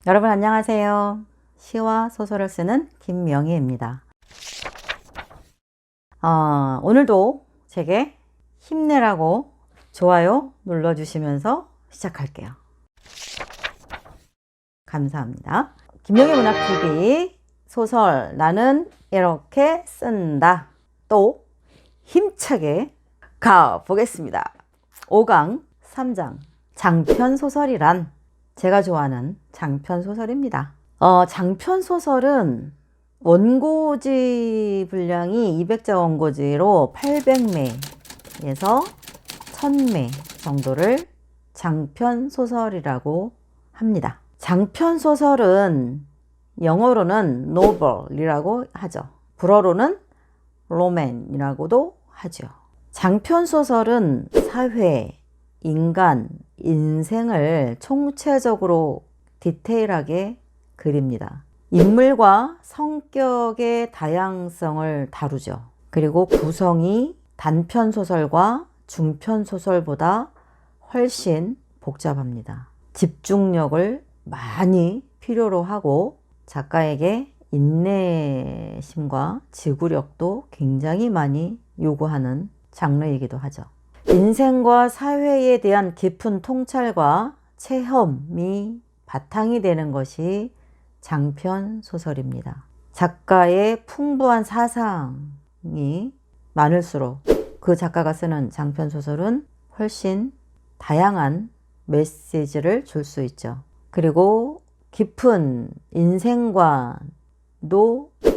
여러분 안녕하세요. 시와 소설을 쓰는 김명희입니다. 오늘도 제게 힘내라고 좋아요 눌러주시면서 시작할게요. 감사합니다. 김명희 문학TV 소설 나는 이렇게 쓴다. 또 힘차게 가보겠습니다. 5강 3장 장편소설이란 제가 좋아하는 장편소설입니다. 장편소설은 원고지 분량이 200자 원고지로 800매에서 1000매 정도를 장편소설이라고 합니다. 장편소설은 영어로는 novel이라고 하죠. 불어로는 roman이라고도 하죠. 장편소설은 사회, 인간, 인생을 총체적으로 디테일하게 그립니다. 인물과 성격의 다양성을 다루죠. 그리고 구성이 단편소설과 중편소설보다 훨씬 복잡합니다. 집중력을 많이 필요로 하고 작가에게 인내심과 지구력도 굉장히 많이 요구하는 장르이기도 하죠. 인생과 사회에 대한 깊은 통찰과 체험이 바탕이 되는 것이 장편 소설입니다. 작가의 풍부한 사상이 많을수록 그 작가가 쓰는 장편 소설은 훨씬 다양한 메시지를 줄 수 있죠. 그리고 깊은 인생관도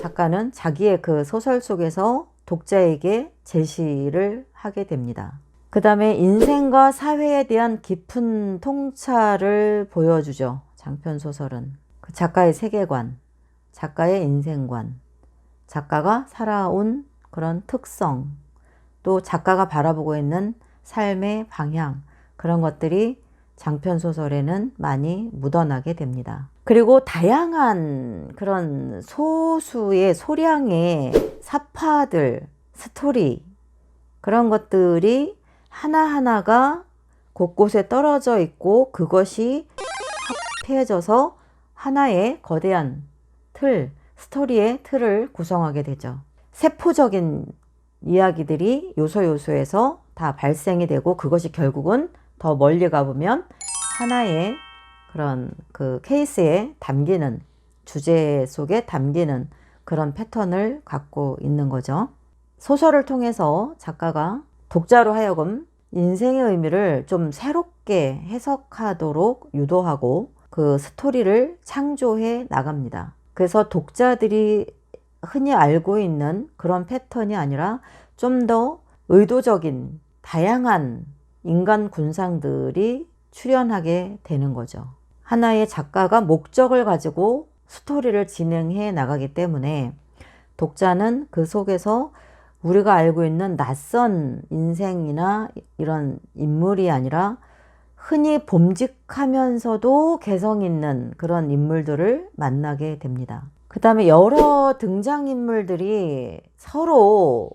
작가는 자기의 그 소설 속에서 독자에게 제시를 하게 됩니다. 그 다음에 인생과 사회에 대한 깊은 통찰을 보여주죠. 장편소설은 그 작가의 세계관, 작가의 인생관, 작가가 살아온 그런 특성, 또 작가가 바라보고 있는 삶의 방향, 그런 것들이 장편소설에는 많이 묻어나게 됩니다. 그리고 다양한 그런 소수의 소량의 사파들, 스토리, 그런 것들이 하나하나가 곳곳에 떨어져 있고 그것이 합해져서 하나의 거대한 틀, 스토리의 틀을 구성하게 되죠. 세포적인 이야기들이 요소에서 다 발생이 되고 그것이 결국은 더 멀리 가보면 하나의 그런 그 케이스에 담기는, 주제 속에 담기는 그런 패턴을 갖고 있는 거죠. 소설을 통해서 작가가 독자로 하여금 인생의 의미를 좀 새롭게 해석하도록 유도하고 그 스토리를 창조해 나갑니다. 그래서 독자들이 흔히 알고 있는 그런 패턴이 아니라 좀 더 의도적인 다양한 인간 군상들이 출연하게 되는 거죠. 하나의 작가가 목적을 가지고 스토리를 진행해 나가기 때문에 독자는 그 속에서 우리가 알고 있는 낯선 인생이나 이런 인물이 아니라 흔히 봄직하면서도 개성 있는 그런 인물들을 만나게 됩니다. 그 다음에 여러 등장인물들이 서로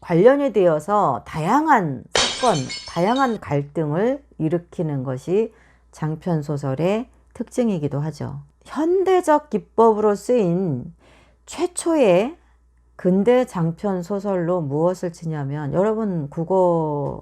관련이 되어서 다양한 사건, 다양한 갈등을 일으키는 것이 장편소설의 특징이기도 하죠. 현대적 기법으로 쓰인 최초의 근대 장편 소설로 무엇을 치냐면, 여러분 국어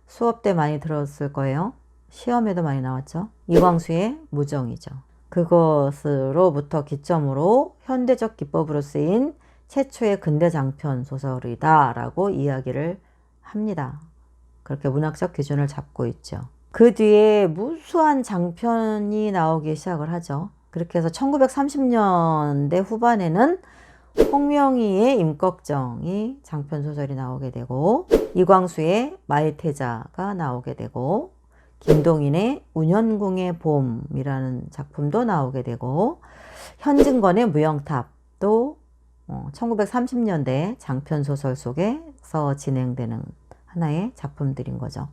수업 때 많이 들었을 거예요. 시험에도 많이 나왔죠. 이광수의 무정이죠. 그것으로부터 기점으로 현대적 기법으로 쓰인 최초의 근대 장편 소설이다 라고 이야기를 합니다. 그렇게 문학적 기준을 잡고 있죠. 그 뒤에 무수한 장편이 나오기 시작을 하죠. 그렇게 해서 1930년대 후반에는 홍명희의 임꺽정이 장편소설이 나오게 되고, 이광수의 마의태자가 나오게 되고, 김동인의 운현궁의 봄이라는 작품도 나오게 되고, 현진건의 무영탑도 1930년대 장편소설 속에서 진행되는 하나의 작품들인 거죠.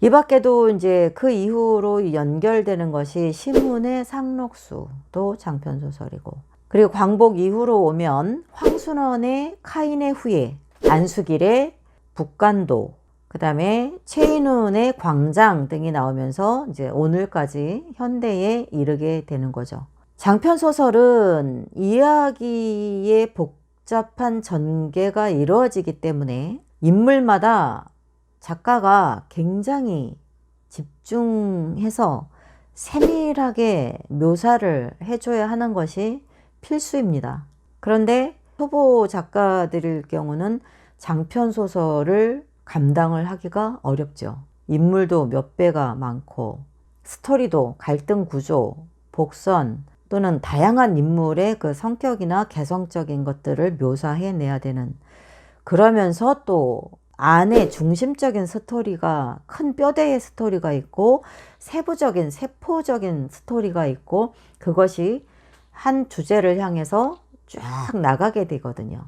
이 밖에도 이제 그 이후로 연결되는 것이 신문의 상록수도 장편소설이고, 그리고 광복 이후로 오면 황순원의 카인의 후예, 안수길의 북간도, 그 다음에 최인훈의 광장 등이 나오면서 이제 오늘까지 현대에 이르게 되는 거죠. 장편소설은 이야기의 복잡한 전개가 이루어지기 때문에 인물마다 작가가 굉장히 집중해서 세밀하게 묘사를 해줘야 하는 것이 필수입니다. 그런데 초보 작가들일 경우는 장편소설을 감당을 하기가 어렵죠. 인물도 몇 배가 많고 스토리도 갈등 구조, 복선 또는 다양한 인물의 그 성격이나 개성적인 것들을 묘사해내야 되는, 그러면서 또 안에 중심적인 스토리가, 큰 뼈대의 스토리가 있고 세부적인 세포적인 스토리가 있고, 그것이 한 주제를 향해서 쫙 나가게 되거든요.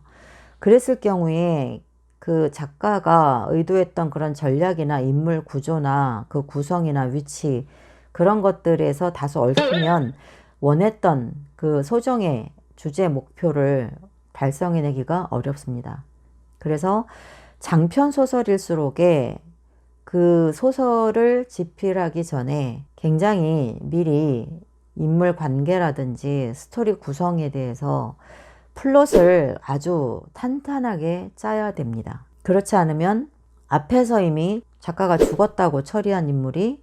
그랬을 경우에 그 작가가 의도했던 그런 전략이나 인물 구조나 그 구성이나 위치, 그런 것들에서 다소 얽히면 원했던 그 소정의 주제 목표를 달성해내기가 어렵습니다. 그래서 장편 소설일수록에 그 소설을 집필하기 전에 굉장히 미리 인물 관계라든지 스토리 구성에 대해서 플롯을 아주 탄탄하게 짜야 됩니다. 그렇지 않으면 앞에서 이미 작가가 죽었다고 처리한 인물이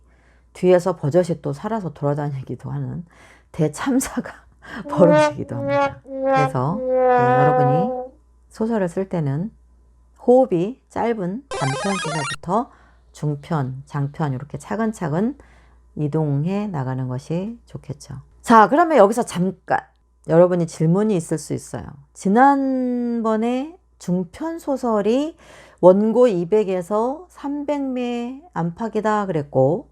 뒤에서 버젓이 또 살아서 돌아다니기도 하는 대참사가 벌어지기도 합니다. 그래서 여러분이 소설을 쓸 때는 호흡이 짧은 단편 소설부터 중편, 장편 이렇게 차근차근 이동해 나가는 것이 좋겠죠. 자, 그러면 여기서 잠깐 여러분이 질문이 있을 수 있어요. 지난번에 중편 소설이 원고 200에서 300매 안팎이다 그랬고,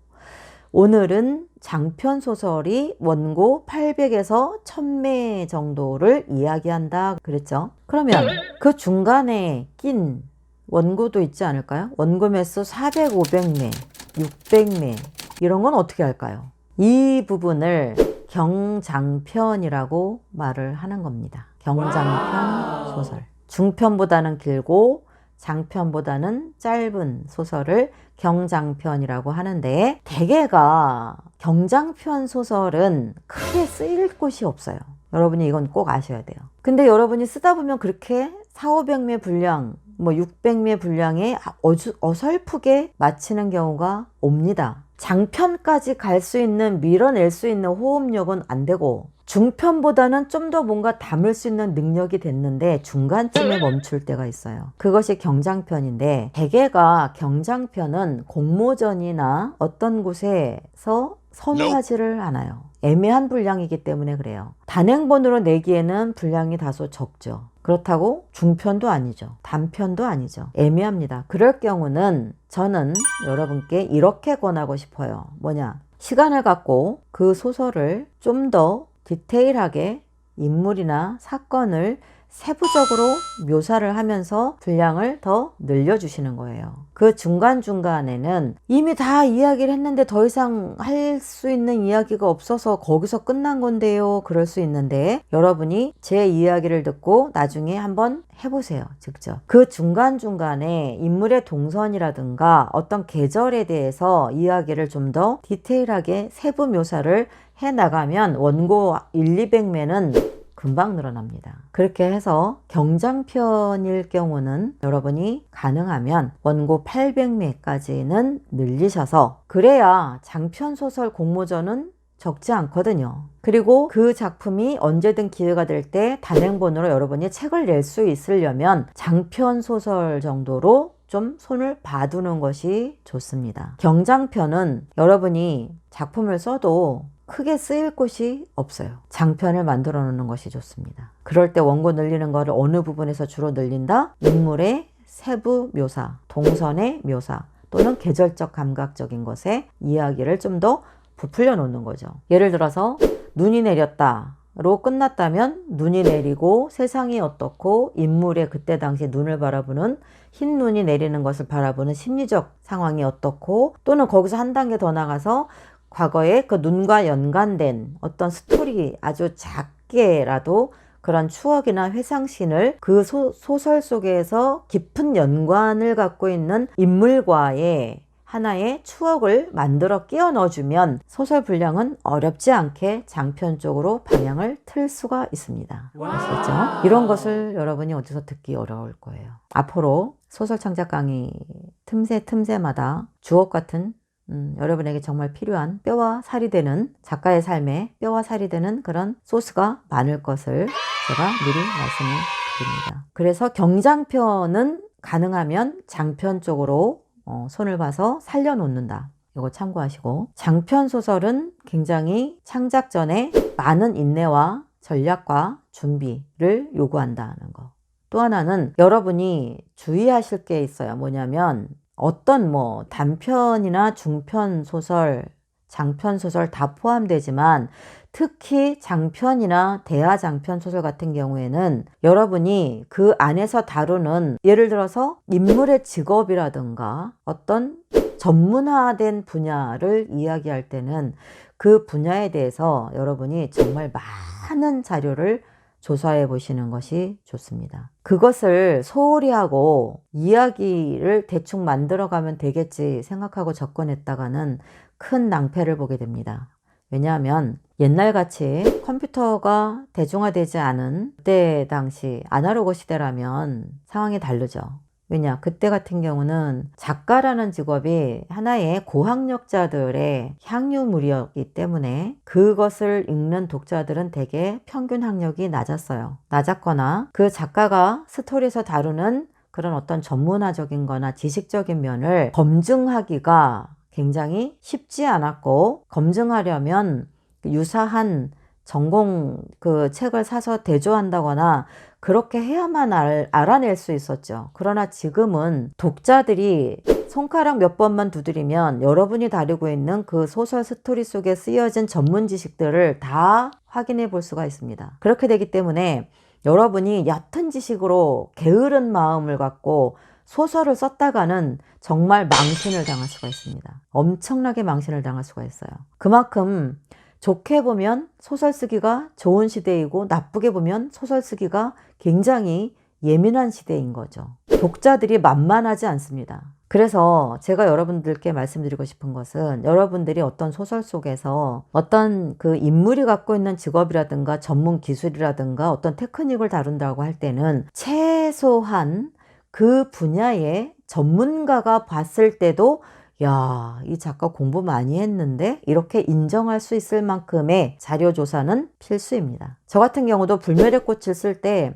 오늘은 장편 소설이 원고 800에서 1000매 정도를 이야기한다 그랬죠. 그러면 그 중간에 낀 원고도 있지 않을까요? 원고 매수 400, 500매, 600매 이런 건 어떻게 할까요? 이 부분을 경장편이라고 말을 하는 겁니다. 경장편 소설. 중편보다는 길고 장편보다는 짧은 소설을 경장편이라고 하는데, 대개가 경장편 소설은 크게 쓰일 곳이 없어요. 여러분이 이건 꼭 아셔야 돼요. 근데 여러분이 쓰다 보면 그렇게 400~500매 분량, 600매 분량에 어설프게 마치는 경우가 옵니다. 장편까지 갈 수 있는, 밀어낼 수 있는 호흡력은 안 되고, 중편보다는 좀 더 뭔가 담을 수 있는 능력이 됐는데 중간쯤에 멈출 때가 있어요. 그것이 경장편인데, 대개가 경장편은 공모전이나 어떤 곳에서 선호하지를 않아요. 애매한 분량이기 때문에 그래요. 단행본으로 내기에는 분량이 다소 적죠. 그렇다고 중편도 아니죠. 단편도 아니죠. 애매합니다. 그럴 경우는 저는 여러분께 이렇게 권하고 싶어요. 뭐냐? 시간을 갖고 그 소설을 좀 더 디테일하게 인물이나 사건을 세부적으로 묘사를 하면서 분량을 더 늘려주시는 거예요. 그 중간중간에는 이미 다 이야기를 했는데 더 이상 할 수 있는 이야기가 없어서 거기서 끝난 건데요. 그럴 수 있는데, 여러분이 제 이야기를 듣고 나중에 한번 해보세요. 직접. 그 중간중간에 인물의 동선이라든가 어떤 계절에 대해서 이야기를 좀 더 디테일하게 세부 묘사를 해나가면 원고 1, 200매는 금방 늘어납니다. 그렇게 해서 경장편일 경우는 여러분이 가능하면 원고 800매까지는 늘리셔서, 그래야 장편소설 공모전은 적지 않거든요. 그리고 그 작품이 언제든 기회가 될 때 단행본으로 여러분이 책을 낼 수 있으려면 장편소설 정도로 좀 손을 봐두는 것이 좋습니다. 경장편은 여러분이 작품을 써도 크게 쓰일 곳이 없어요. 장편을 만들어 놓는 것이 좋습니다. 그럴 때 원고 늘리는 거를 어느 부분에서 주로 늘린다? 인물의 세부 묘사, 동선의 묘사, 또는 계절적 감각적인 것에 이야기를 좀 더 부풀려 놓는 거죠. 예를 들어서 눈이 내렸다로 끝났다면 눈이 내리고 세상이 어떻고 인물의 그때 당시 눈을 바라보는, 흰 눈이 내리는 것을 바라보는 심리적 상황이 어떻고, 또는 거기서 한 단계 더 나가서 과거에 그 눈과 연관된 어떤 스토리, 아주 작게라도 그런 추억이나 회상신을 그 소설 속에서 깊은 연관을 갖고 있는 인물과의 하나의 추억을 만들어 끼워 넣어주면 소설 분량은 어렵지 않게 장편 쪽으로 방향을 틀 수가 있습니다. 아시겠죠? 이런 것을 여러분이 어디서 듣기 어려울 거예요. 앞으로 소설 창작 강의 틈새마다 주옥 같은 여러분에게 정말 필요한 뼈와 살이 되는 작가의 삶에 뼈와 살이 되는 그런 소스가 많을 것을 제가 미리 말씀을 드립니다. 그래서 경장편은 가능하면 장편 쪽으로 손을 봐서 살려놓는다. 이거 참고하시고, 장편 소설은 굉장히 창작 전에 많은 인내와 전략과 준비를 요구한다는 거. 또 하나는 여러분이 주의하실 게 있어요. 뭐냐면 어떤 단편이나 중편 소설, 장편 소설 다 포함되지만 특히 장편이나 대하장편 소설 같은 경우에는 여러분이 그 안에서 다루는, 예를 들어서 인물의 직업이라든가 어떤 전문화된 분야를 이야기할 때는 그 분야에 대해서 여러분이 정말 많은 자료를 조사해 보시는 것이 좋습니다. 그것을 소홀히 하고 이야기를 대충 만들어가면 되겠지 생각하고 접근했다가는 큰 낭패를 보게 됩니다. 왜냐하면 옛날같이 컴퓨터가 대중화되지 않은 그때 당시 아날로그 시대라면 상황이 다르죠. 왜냐? 그때 같은 경우는 작가라는 직업이 하나의 고학력자들의 향유물이었기 때문에 그것을 읽는 독자들은 대개 평균 학력이 낮았어요. 낮았거나 그 작가가 스토리에서 다루는 그런 어떤 전문화적인 거나 지식적인 면을 검증하기가 굉장히 쉽지 않았고, 검증하려면 유사한 전공 그 책을 사서 대조한다거나 그렇게 해야만 알아낼 수 있었죠. 그러나 지금은 독자들이 손가락 몇 번만 두드리면 여러분이 다루고 있는 그 소설 스토리 속에 쓰여진 전문 지식들을 다 확인해 볼 수가 있습니다. 그렇게 되기 때문에 여러분이 얕은 지식으로 게으른 마음을 갖고 소설을 썼다가는 정말 망신을 당할 수가 있습니다. 엄청나게 망신을 당할 수가 있어요. 그만큼 좋게 보면 소설 쓰기가 좋은 시대이고 나쁘게 보면 소설 쓰기가 굉장히 예민한 시대인 거죠. 독자들이 만만하지 않습니다. 그래서 제가 여러분들께 말씀드리고 싶은 것은, 여러분들이 어떤 소설 속에서 어떤 그 인물이 갖고 있는 직업이라든가 전문 기술이라든가 어떤 테크닉을 다룬다고 할 때는 최소한 그 분야의 전문가가 봤을 때도 야, 이 작가 공부 많이 했는데? 이렇게 인정할 수 있을 만큼의 자료 조사는 필수입니다. 저 같은 경우도 불멸의 꽃을 쓸 때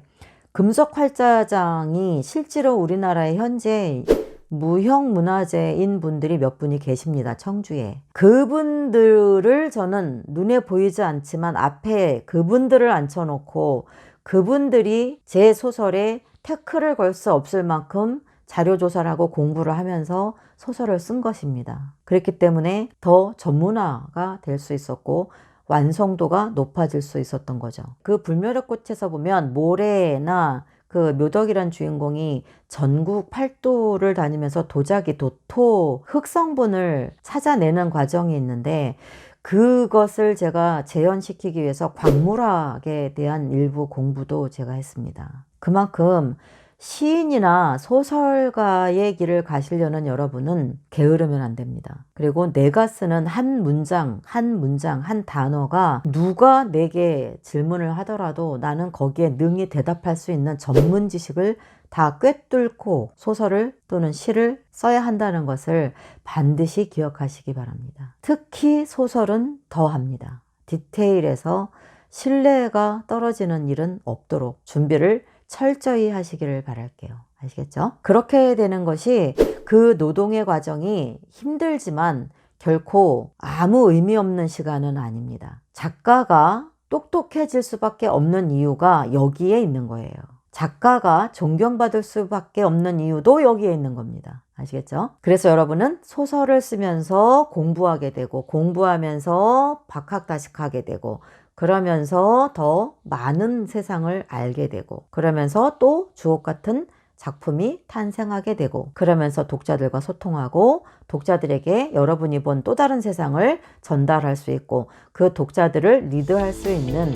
금속 활자장이 실제로 우리나라에 현재 무형문화재인 분들이 몇 분이 계십니다. 청주에. 그분들을 저는 눈에 보이지 않지만 앞에 그분들을 앉혀놓고 그분들이 제 소설에 태클을 걸 수 없을 만큼 자료 조사를 하고 공부를 하면서 소설을 쓴 것입니다. 그렇기 때문에 더 전문화가 될 수 있었고 완성도가 높아질 수 있었던 거죠. 그 불멸의 꽃에서 보면 모래나 그 묘덕이란 주인공이 전국 팔도를 다니면서 도자기, 도토, 흙성분을 찾아내는 과정이 있는데 그것을 제가 재현시키기 위해서 광물학에 대한 일부 공부도 제가 했습니다. 그만큼 시인이나 소설가의 길을 가시려는 여러분은 게으르면 안 됩니다. 그리고 내가 쓰는 한 문장, 한 단어가 누가 내게 질문을 하더라도 나는 거기에 능히 대답할 수 있는 전문 지식을 다 꿰뚫고 소설을 또는 시를 써야 한다는 것을 반드시 기억하시기 바랍니다. 특히 소설은 더합니다. 디테일에서 신뢰가 떨어지는 일은 없도록 준비를 철저히 하시기를 바랄게요. 아시겠죠? 그렇게 되는 것이 그 노동의 과정이 힘들지만 결코 아무 의미 없는 시간은 아닙니다. 작가가 똑똑해질 수밖에 없는 이유가 여기에 있는 거예요. 작가가 존경받을 수밖에 없는 이유도 여기에 있는 겁니다. 아시겠죠? 그래서 여러분은 소설을 쓰면서 공부하게 되고 공부하면서 박학다식하게 되고 그러면서 더 많은 세상을 알게 되고 그러면서 또 주옥 같은 작품이 탄생하게 되고 그러면서 독자들과 소통하고 독자들에게 여러분이 본 또 다른 세상을 전달할 수 있고 그 독자들을 리드할 수 있는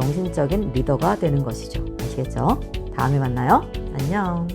정신적인 리더가 되는 것이죠. 아시겠죠? 다음에 만나요. 안녕.